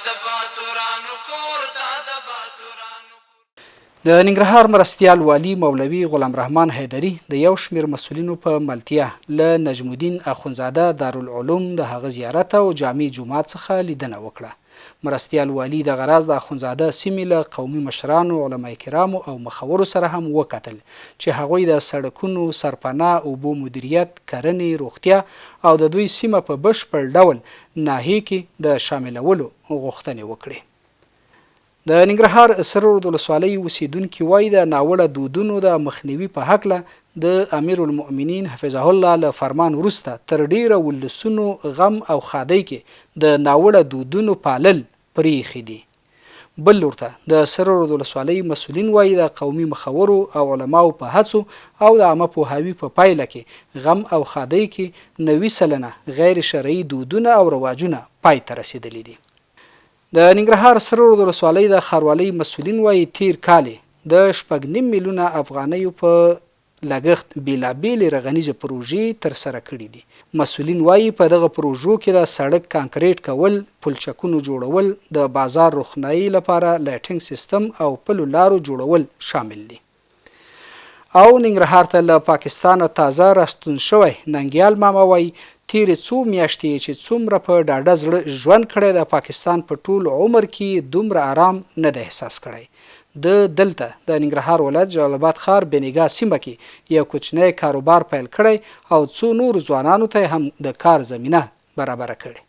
د باتورانو کور دا د باتورانو. د ننګرهار مرستیال والي مولوي غلام رحمان حیدري د یو شمېر مسؤلینو په ملتیا له نجم الدین اخندزاده دارالعلوم د هغه زیارت او جامع جومات څخه لیدنه وکړه. مرستیال والي د غراز د اخندزاده سیمې له قومي مشرانو، علما کرامو او مخورو سره هم وکتل چې هغوی د سړکونو، سرپناه، اوبو مدیریت، کرنې، روغتیا او د دوی سیمه په بشپړ ډول ناحیې کې د شاملولو غوښتنې وکړې. د ننګرهار سره رود ولسوالۍ اوسیدونکي وایي د ناوړه دودونو د مخنیوي په هکله د امیر المؤمنین حفظه الله له فرمان وروسته تر ډیره ولسونو غم او ښادۍ کې د ناوړه دودونو پالل پریښي دي. بل لورته د سره رود ولسوالۍ مسؤلین وایي د قومي مخورو او علماو په هڅو او د عامه پوهاوي په پایله کې غم او ښادۍ کې 90% غیر شرعي دودونه او رواجونه پای ته رسیدلي دي. د ننګرهار سره رود ولسوالۍ د ښاروالۍ مسؤلین وایي تیر کال د 6.5 میلیونه افغانیو په لګښت بیلابیلې رغنیزې پروژې ترسره کړي دي. مسؤلین وایي په دغه پروژو کې د سړک کانکریټ کول، پلچکونو جوړول، د بازار روښنایي لپاره لایټینګ سیستم او پلو لارو جوړول شامل دي. او ننګرهار ته له پاکستانه تازه راستون شوی ننګیال ماما وایي تیرې څو میاشتې چې څومره په ډاډه زړه ژوند کړی د پاکستان په ټول عمر کې دومره آرام نه دی احساس کړی. د دلته د ننګرهار ولایت جلال آباد ښار بنیګا سیمه کې یو کوچنی کاروبار پیل کړی او څو نور ځوانانو ته هم د کار زمینه برابره کړې.